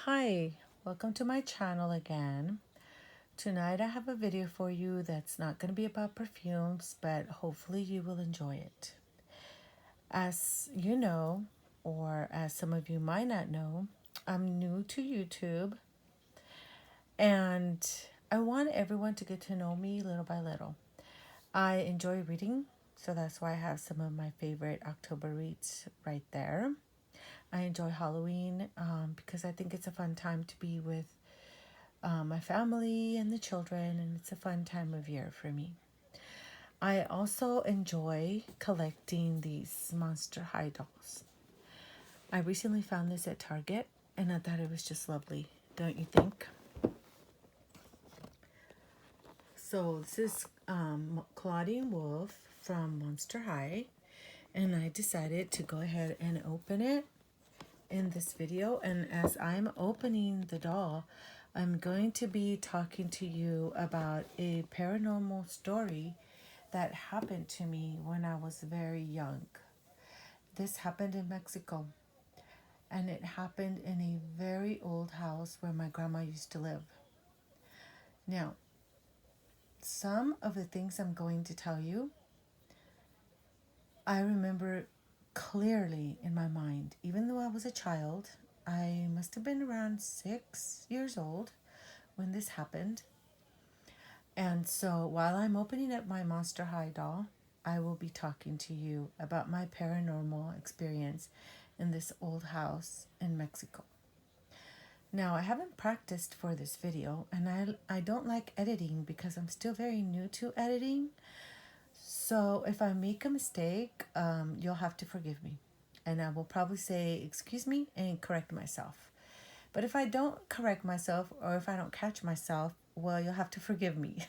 Hi, welcome to my channel again. Tonight I have a video for you that's not going to be about perfumes, but hopefully you will enjoy it. As you know, or as some of you might not know, I'm new to YouTube and I want everyone to get to know me little by little. I enjoy reading, so that's why I have some of my favorite October reads right there. I enjoy Halloween because I think it's a fun time to be with my family and the children, and it's a fun time of year for me. I also enjoy collecting these Monster High dolls. I recently found this at Target, and I thought it was just lovely, don't you think? So this is Claudine Wolf from Monster High, and I decided to go ahead and open it in this video. And as I'm opening the doll, I'm going to be talking to you about a paranormal story that happened to me when I was very young. This happened in Mexico, and it happened in a very old house where my grandma used to live. Now, some of the things I'm going to tell you, I remember clearly in my mind. Even though I was a child, I must have been around 6 years old when this happened. And so while I'm opening up my Monster High doll, I will be talking to you about my paranormal experience in this old house in Mexico. Now, I haven't practiced for this video, and I don't like editing because I'm still very new to editing. So if I make a mistake, you'll have to forgive me. And I will probably say, excuse me, and correct myself. But if I don't correct myself or if I don't catch myself, well, you'll have to forgive me.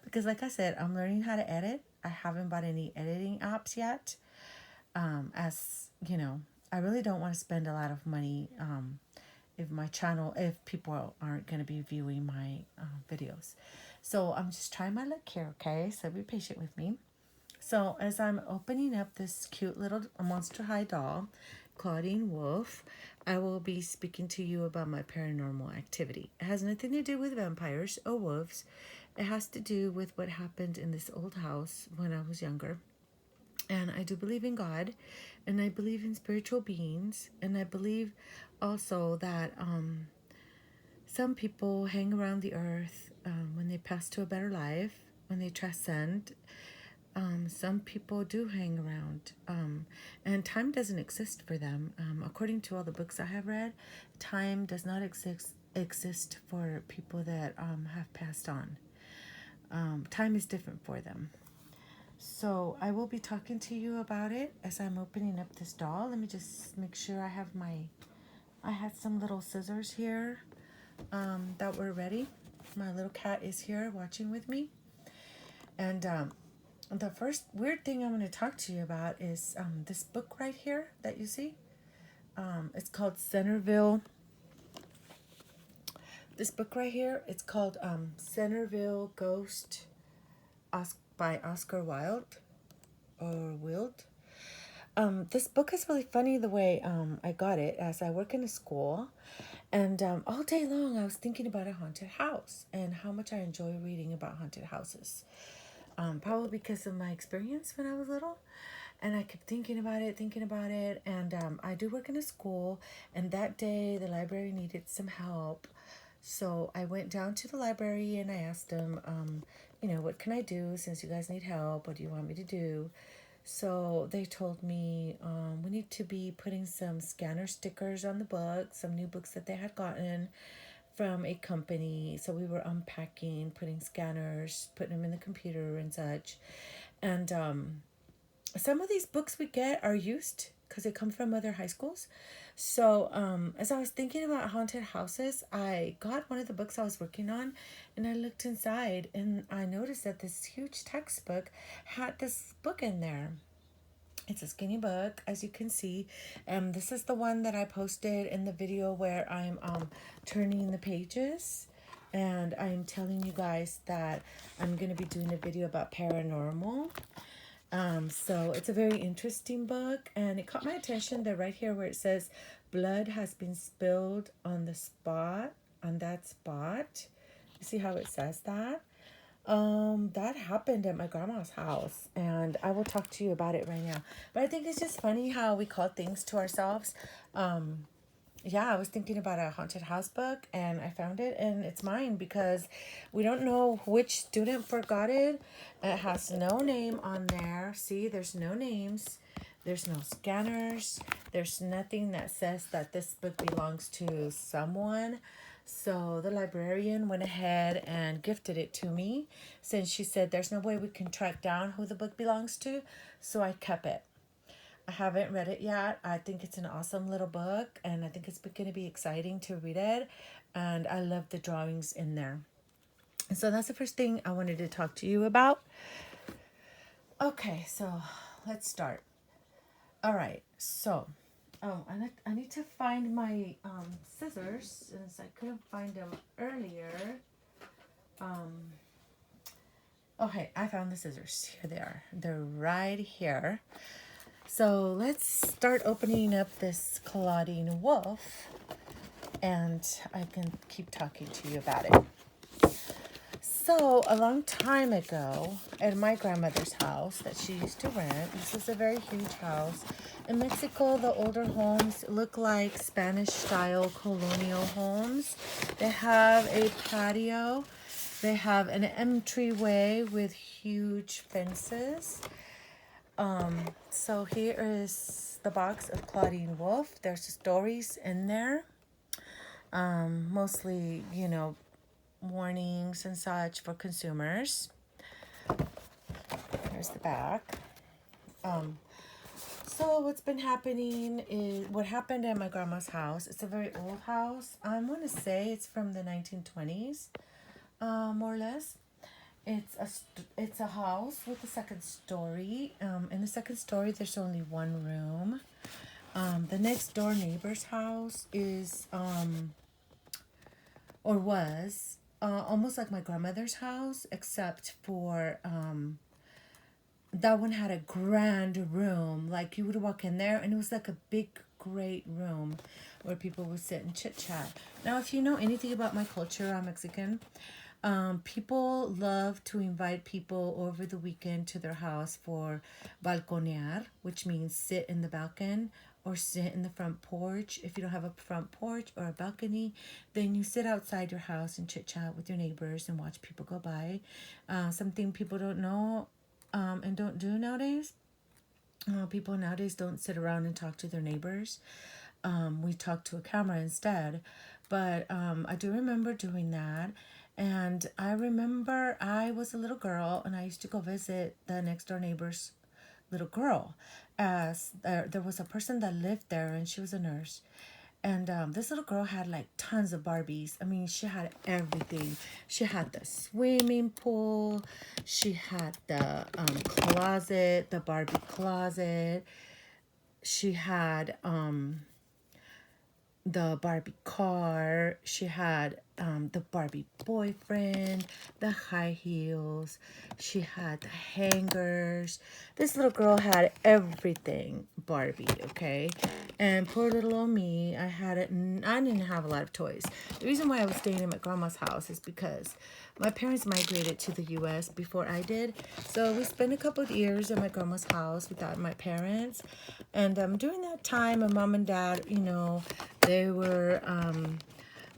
Because like I said, I'm learning how to edit. I haven't bought any editing apps yet. As you know, I really don't want to spend a lot of money if people aren't going to be viewing my videos. So I'm just trying my luck here, okay? So be patient with me. So as I'm opening up this cute little Monster High doll, Claudine Wolf, I will be speaking to you about my paranormal activity. It has nothing to do with vampires or wolves. It has to do with what happened in this old house when I was younger. And I do believe in God, and I believe in spiritual beings, and I believe also that some people hang around the earth when they pass to a better life, when they transcend. Some people do hang around, and time doesn't exist for them. According to all the books I have read, time does not exist for people that have passed on. Time is different for them. So I will be talking to you about it as I'm opening up this doll. Let me just make sure I had some little scissors here that were ready. My little cat is here watching with me. And the first weird thing I'm going to talk to you about is this book right here that you see. It's called Centerville. This book right here, it's called Centerville Ghost by Oscar Wilde or Wilde. This book is really funny the way I got it, as I work in a school, and all day long I was thinking about a haunted house and how much I enjoy reading about haunted houses. Probably because of my experience when I was little, and I kept thinking about it, and I do work in a school, and that day the library needed some help. So I went down to the library and I asked them, what can I do since you guys need help? What do you want me to do? So they told me we need to be putting some scanner stickers on the books, some new books that they had gotten from a company. So we were unpacking, putting scanners, putting them in the computer and such. And some of these books we get are used because they come from other high schools. So as I was thinking about haunted houses, I got one of the books I was working on, and I looked inside and I noticed that this huge textbook had this book in there. It's a skinny book, as you can see. This is the one that I posted in the video where I'm turning the pages. And I'm telling you guys that I'm going to be doing a video about paranormal. So it's a very interesting book. And it caught my attention that right here where it says blood has been spilled on the spot, on that spot. You see how it says that? That happened at my grandma's house, and I will talk to you about it right now. But I think it's just funny how we call things to ourselves. Yeah, I was thinking about a haunted house book, and I found it, and it's mine because we don't know which student forgot it. It has no name on there. See, there's no names. There's no scanners. There's nothing that says that this book belongs to someone. So the librarian went ahead and gifted it to me since she said there's no way we can track down who the book belongs to. So I kept it. I haven't read it yet. I think it's an awesome little book, and I think it's going to be exciting to read it. And I love the drawings in there. And so that's the first thing I wanted to talk to you about. Okay, so let's start. All right, so I need to find my scissors since I couldn't find them earlier. Okay, I found the scissors. Here they are. They're right here. So let's start opening up this Claudine Wolf, and I can keep talking to you about it. So a long time ago, at my grandmother's house that she used to rent, this was a very huge house. In Mexico, the older homes look like Spanish-style colonial homes. They have a patio. They have an entryway with huge fences. So here is the box of Claudine Wolf. There's stories in there. Mostly, warnings and such for consumers. There's the back. So what's been happening is what happened at my grandma's house. It's a very old house. I'm going to say it's from the 1920s, more or less. It's a house with a second story. In the second story, there's only one room. The next door neighbor's house is or was almost like my grandmother's house, except for that one had a grand room. Like you would walk in there, and it was like a big, great room where people would sit and chit chat. Now, if you know anything about my culture, I'm Mexican. People love to invite people over the weekend to their house for balconear, which means sit in the balcony or sit in the front porch. If you don't have a front porch or a balcony, then you sit outside your house and chit chat with your neighbors and watch people go by. Something people don't know and don't do nowadays. People nowadays don't sit around and talk to their neighbors. We talk to a camera instead. But I do remember doing that. And I remember I was a little girl and I used to go visit the next door neighbor's little girl. As there was a person that lived there, and she was a nurse. And this little girl had like tons of Barbies. I mean, she had everything. She had the swimming pool. She had the closet, the Barbie closet. She had the Barbie car. She had the Barbie boyfriend, the high heels. She had the hangers. This little girl had everything Barbie, okay? And poor little old me, I didn't have a lot of toys. The reason why I was staying in my grandma's house is because my parents migrated to the U.S. before I did. So we spent a couple of years at my grandma's house without my parents. And during that time, my mom and dad, they were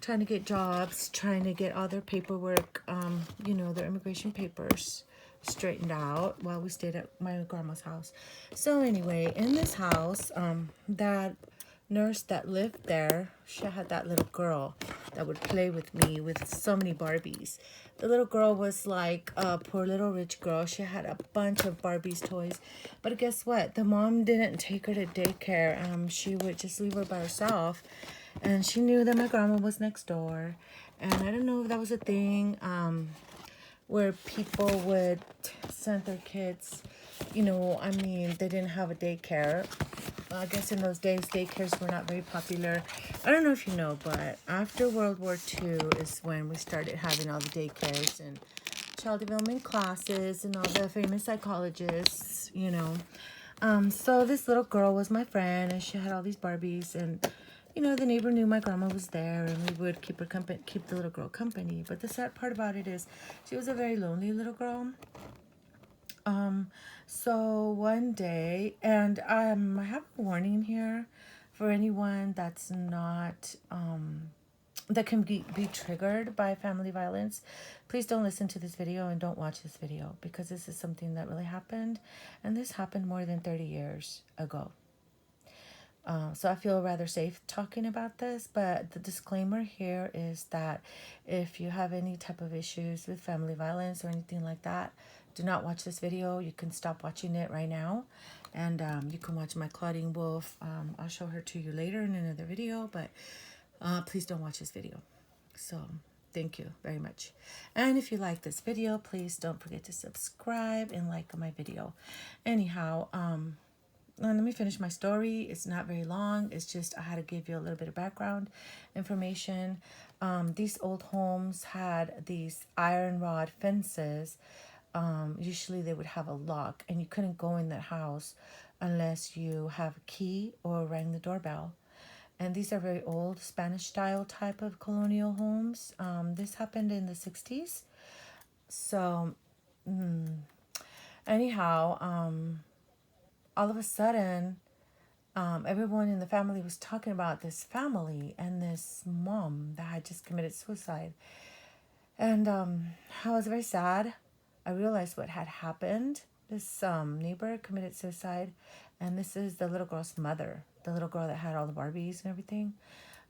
trying to get jobs, trying to get all their paperwork, their immigration papers straightened out while we stayed at my grandma's house. So anyway, in this house, that nurse that lived there, she had that little girl that would play with me with so many Barbies. The little girl was like a poor little rich girl. She had a bunch of Barbie's toys. But guess what? The mom didn't take her to daycare. She would just leave her by herself. And she knew that my grandma was next door. And I don't know if that was a thing where people would send their kids, they didn't have a daycare. I guess in those days, daycares were not very popular. I don't know if you know, but after World War II is when we started having all the daycares and child development classes and all the famous psychologists, So this little girl was my friend, and she had all these Barbies, and the neighbor knew my grandma was there, and we would keep the little girl company. But the sad part about it is she was a very lonely little girl. Um, so one day, and I have a warning here for anyone that's not, that can be triggered by family violence. Please don't listen to this video and don't watch this video, because this is something that really happened, and this happened more than 30 years ago. So I feel rather safe talking about this, but the disclaimer here is that if you have any type of issues with family violence or anything like that, do not watch this video. You can stop watching it right now, and you can watch my Claudine Wolf. I'll show her to you later in another video, but please don't watch this video. So thank you very much. And if you like this video, please don't forget to subscribe and like my video. Anyhow, let me finish my story. It's not very long. It's just I had to give you a little bit of background information. These old homes had these iron rod fences. Usually they would have a lock, and you couldn't go in that house unless you have a key or rang the doorbell. And these are very old Spanish style type of colonial homes. This happened in the 60s. So anyhow, all of a sudden, everyone in the family was talking about this family and this mom that had just committed suicide. And I was very sad. I realized what had happened. This neighbor committed suicide, and this is the little girl's mother, the little girl that had all the Barbies and everything.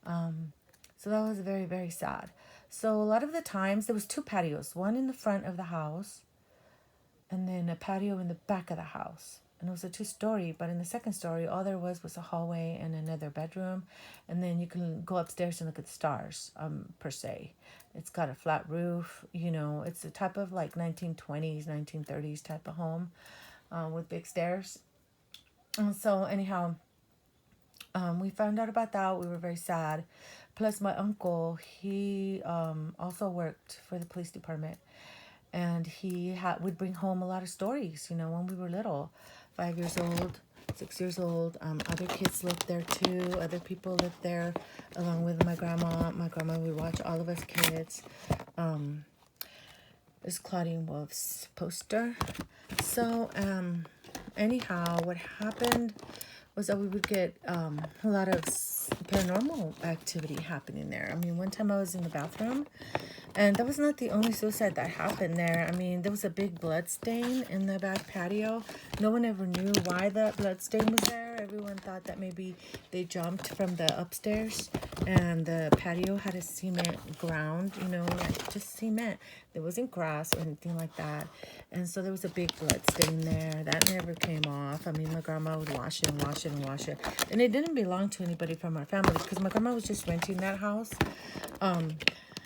So that was very, very sad. So a lot of the times, there was two patios, one in the front of the house, and then a patio in the back of the house. And it was a 2-story, but in the second story, all there was a hallway and another bedroom. And then you can go upstairs and look at the stars, per se. It's got a flat roof, it's a type of like 1920s, 1930s type of home, with big stairs. And so anyhow, we found out about that. We were very sad. Plus my uncle, he also worked for the police department. And he would bring home a lot of stories, when we were little, 5 years old, 6 years old. Other kids lived there too. Other people lived there along with my grandma. My grandma would watch all of us kids. This Claudine Wolf's poster. So, anyhow, what happened was that we would get a lot of paranormal activity happening there. I mean, one time I was in the bathroom, and that was not the only suicide that happened there. I mean, there was a big blood stain in the back patio. No one ever knew why that blood stain was there. Everyone thought that maybe they jumped from the upstairs, and the patio had a cement ground, like just cement. There wasn't grass or anything like that. And so there was a big blood stain there. That never came off. I mean, my grandma would wash it and wash it and wash it. And it didn't belong to anybody from our family, because my grandma was just renting that house.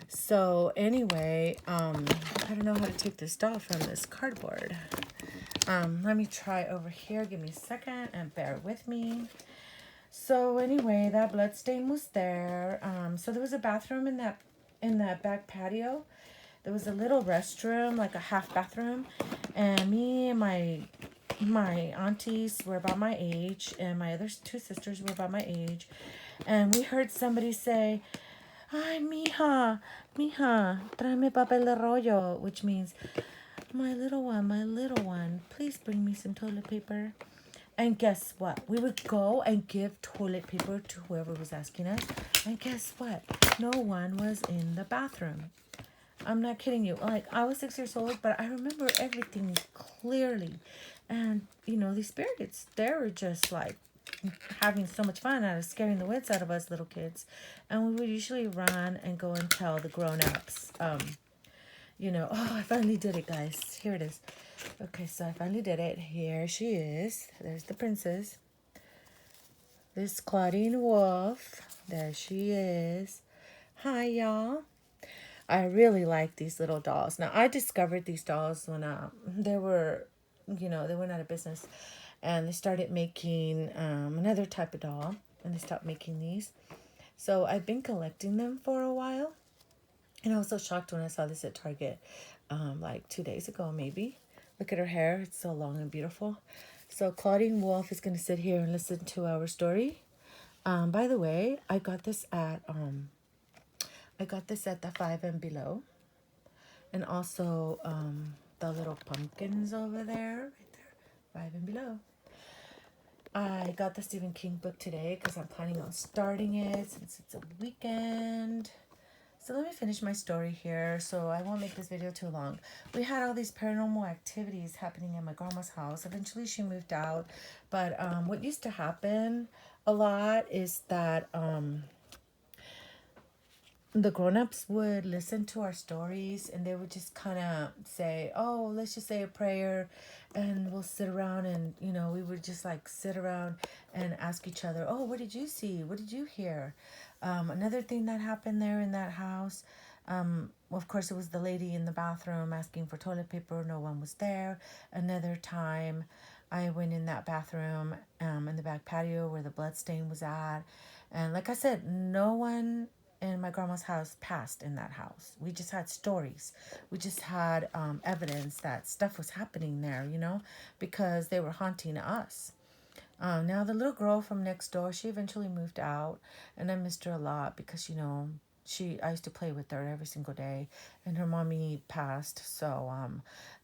So anyway, I don't know how to take this doll from this cardboard. Let me try over here. Give me a second and bear with me. So anyway, that blood stain was there. So there was a bathroom in that back patio. There was a little restroom, like a half bathroom, and me and my aunties were about my age, and my other 2 sisters were about my age, and we heard somebody say, "Ay, mija, tráeme papel de rollo," which means, my little one, please bring me some toilet paper. And guess what? We would go and give toilet paper to whoever was asking us, and guess what? No one was in the bathroom. I'm not kidding you. Like, I was 6 years old, but I remember everything clearly. And, these spirits, they were just like having so much fun out of scaring the wits out of us little kids. And we would usually run and go and tell the grown-ups. Oh, I finally did it, guys. Here it is. Okay, so I finally did it. Here she is. There's the princess. This Claudine Wolf. There she is. Hi, y'all. I really like these little dolls. Now, I discovered these dolls when they were out of business. And they started making another type of doll. And they stopped making these. So I've been collecting them for a while. And I was so shocked when I saw this at Target like 2 days ago, maybe. Look at her hair. It's so long and beautiful. So Claudine Wolf is going to sit here and listen to our story. By the way, I got this at the Five and Below, and also the little pumpkins over there, right there, Five and Below. I got the Stephen King book today because I'm planning on starting it since it's a weekend. So let me finish my story here so I won't make this video too long. We had all these paranormal activities happening in my grandma's house. Eventually she moved out. But what used to happen a lot is that the grown-ups would listen to our stories and they would just kind of say, oh, let's just say a prayer, and we'll sit around, and we would just like sit around and ask each other, oh, what did you see, what did you hear? Another thing that happened there in that house, well, of course, it was the lady in the bathroom asking for toilet paper. No one was there. Another time I went in that bathroom in the back patio where the blood stain was at, and like I said, no one in my grandma's house passed in that house. We just had stories. We just had evidence that stuff was happening there, because they were haunting us. Now, the little girl from next door, she eventually moved out, and I missed her a lot because, I used to play with her every single day, and her mommy passed. So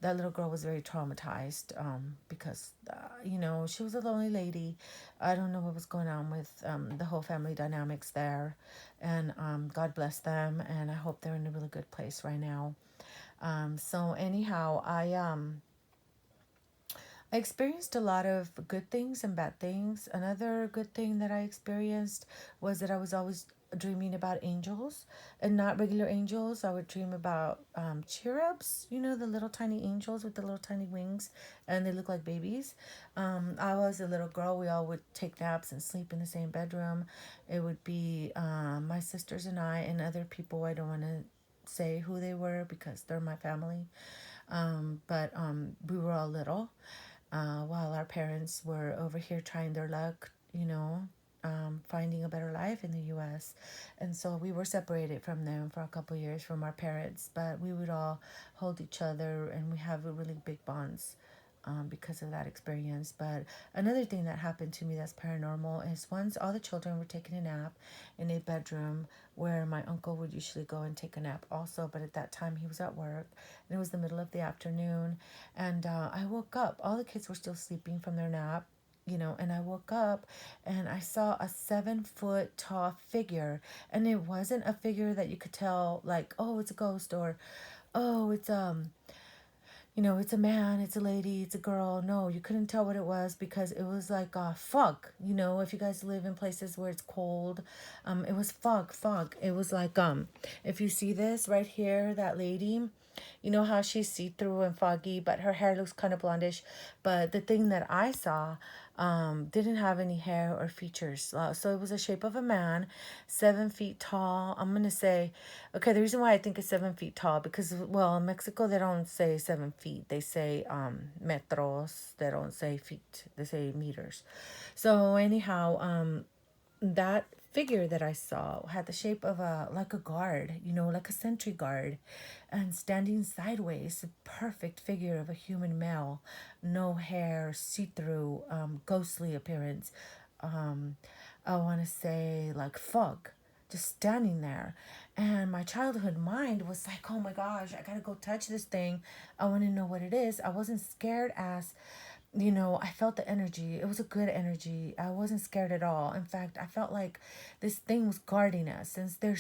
that little girl was very traumatized because, she was a lonely lady. I don't know what was going on with the whole family dynamics there, and God bless them, and I hope they're in a really good place right now. So anyhow, I experienced a lot of good things and bad things. Another good thing that I experienced was that I was always dreaming about angels, and not regular angels. I would dream about cherubs, the little tiny angels with the little tiny wings, and they look like babies. I was a little girl. We all would take naps and sleep in the same bedroom. It would be my sisters and I and other people. I don't want to say who they were because they're my family. But we were all little while our parents were over here trying their luck, finding a better life in the U.S. And so we were separated from them for a couple of years from our parents, but we would all hold each other and we have a really big bonds because of that experience. But another thing that happened to me that's paranormal is once all the children were taking a nap in a bedroom where my uncle would usually go and take a nap also, but at that time he was at work and it was the middle of the afternoon, and I woke up. All the kids were still sleeping from their nap, and I woke up and I saw a 7 foot tall figure, and it wasn't a figure that you could tell like, oh, it's a ghost, or oh, it's a man, it's a lady, it's a girl. No, you couldn't tell what it was because it was like fog. If you guys live in places where it's cold, it was fog. It was like, if you see this right here, that lady, you know how she's see-through and foggy, but her hair looks kind of blondish. But the thing that I saw didn't have any hair or features. So it was the shape of a man, 7 feet tall. I'm going to say, okay, the reason why I think it's 7 feet tall, because, well, in Mexico, they don't say 7 feet. They say metros. They don't say feet. They say meters. So anyhow, that figure that I saw had the shape of a guard, like a sentry guard, and standing sideways, a perfect figure of a human male, no hair, see-through, ghostly appearance. Um, I want to say like fog, just standing there. And my childhood mind was like, oh my gosh, I gotta go touch this thing. I want to know what it is. I wasn't scared as I felt the energy. It was a good energy. I wasn't scared at all. In fact, I felt like this thing was guarding us, since there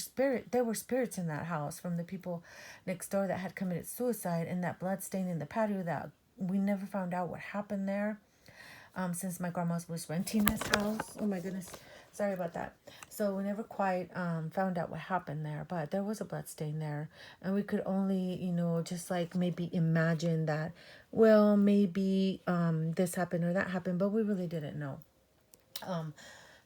were spirits in that house from the people next door that had committed suicide, and that blood stain in the patio that we never found out what happened there. Since my grandma was renting this house. Oh my goodness. Sorry about that. So we never quite found out what happened there, but there was a blood stain there, and we could only, just like maybe imagine that, well, maybe this happened or that happened, but we really didn't know.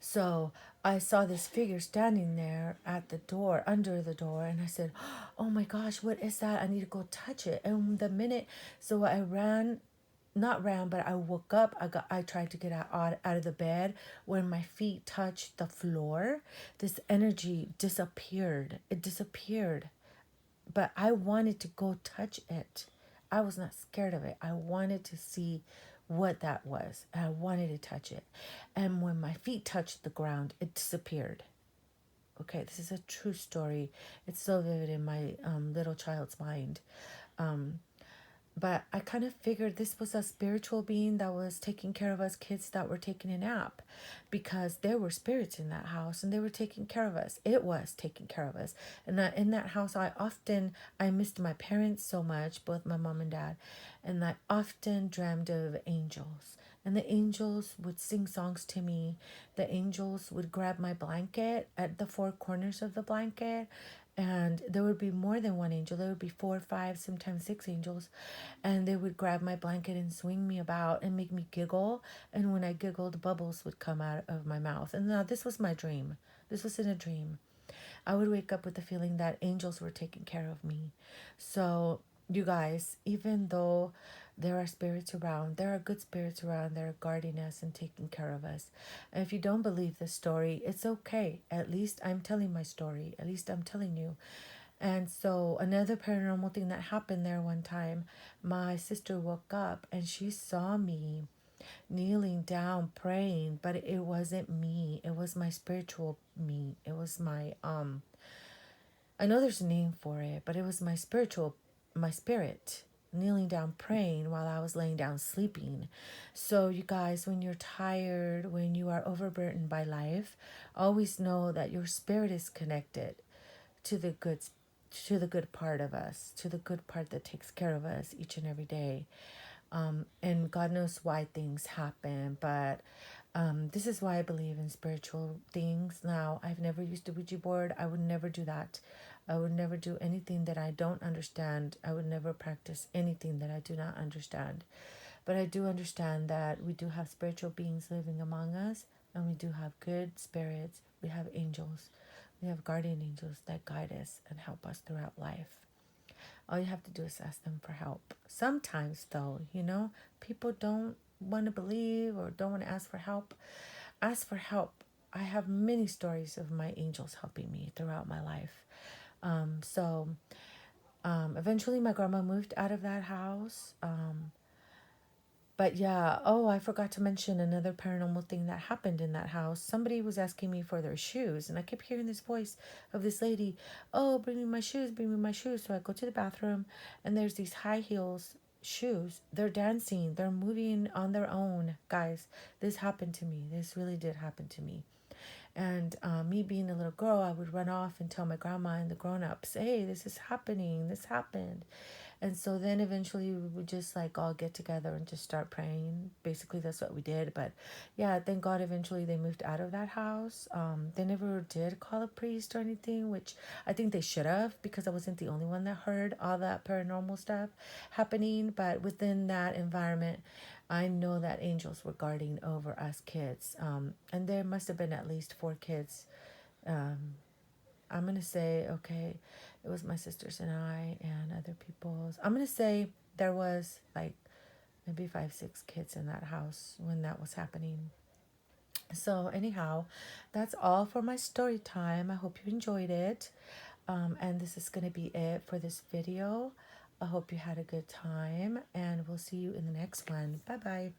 So I saw this figure standing there at the door, under the door, and I said, oh my gosh, what is that? I need to go touch it. And the minute, so I ran, not ran, but I woke up. I tried to get out of the bed. When my feet touched the floor, this energy disappeared. It disappeared. But I wanted to go touch it. I was not scared of it. I wanted to see what that was. I wanted to touch it. And when my feet touched the ground, it disappeared. Okay, this is a true story. It's so vivid in my little child's mind. Um, but I kind of figured this was a spiritual being that was taking care of us kids that were taking a nap, because there were spirits in that house and they were taking care of us. It was taking care of us. And that in that house, I missed my parents so much, both my mom and dad. And I often dreamed of angels. And the angels would sing songs to me. The angels would grab my blanket at the four corners of the blanket, and there would be more than one angel. There would be 4, 5, sometimes 6 angels, and they would grab my blanket and swing me about and make me giggle. And when I giggled, bubbles would come out of my mouth. And now this was my dream. This was in a dream. I would wake up with the feeling that angels were taking care of me. So, you guys, even though there are spirits around, there are good spirits around that are guarding us and taking care of us. And if you don't believe this story, it's okay. At least I'm telling my story. At least I'm telling you. And so, another paranormal thing that happened there one time, my sister woke up and she saw me kneeling down praying, but it wasn't me. It was my spiritual me. It was my I know there's a name for it, but it was my spirit kneeling down praying while I was laying down sleeping. So, you guys, when you're tired, when you are overburdened by life, always know that your spirit is connected to the good part of us, to the good part that takes care of us each and every day. And God knows why things happen, but this is why I believe in spiritual things. Now, I've never used a Ouija board. I would never do that. I would never do anything that I don't understand. I would never practice anything that I do not understand. But I do understand that we do have spiritual beings living among us, and we do have good spirits. We have angels. We have guardian angels that guide us and help us throughout life. All you have to do is ask them for help. Sometimes, though, people don't want to believe or don't want to ask for help. Ask for help. I have many stories of my angels helping me throughout my life. Eventually, my grandma moved out of that house. But yeah, oh, I forgot to mention another paranormal thing that happened in that house. Somebody was asking me for their shoes, and I kept hearing this voice of this lady, oh, bring me my shoes, bring me my shoes. So I go to the bathroom, and there's these high heels shoes. They're dancing, they're moving on their own. Guys, this happened to me. This really did happen to me. And me being a little girl, I would run off and tell my grandma and the grown ups, hey, this is happening, this happened. And so then eventually we would just like all get together and just start praying. Basically, that's what we did. But yeah, thank God eventually they moved out of that house. They never did call a priest or anything, which I think they should have, because I wasn't the only one that heard all that paranormal stuff happening. But within that environment, I know that angels were guarding over us kids. And there must have been at least 4 kids. I'm going to say, okay, it was my sisters and I and other people's. I'm going to say there was like maybe 5, 6 kids in that house when that was happening. So, anyhow, that's all for my story time. I hope you enjoyed it. And this is going to be it for this video. I hope you had a good time, and we'll see you in the next one. Bye bye.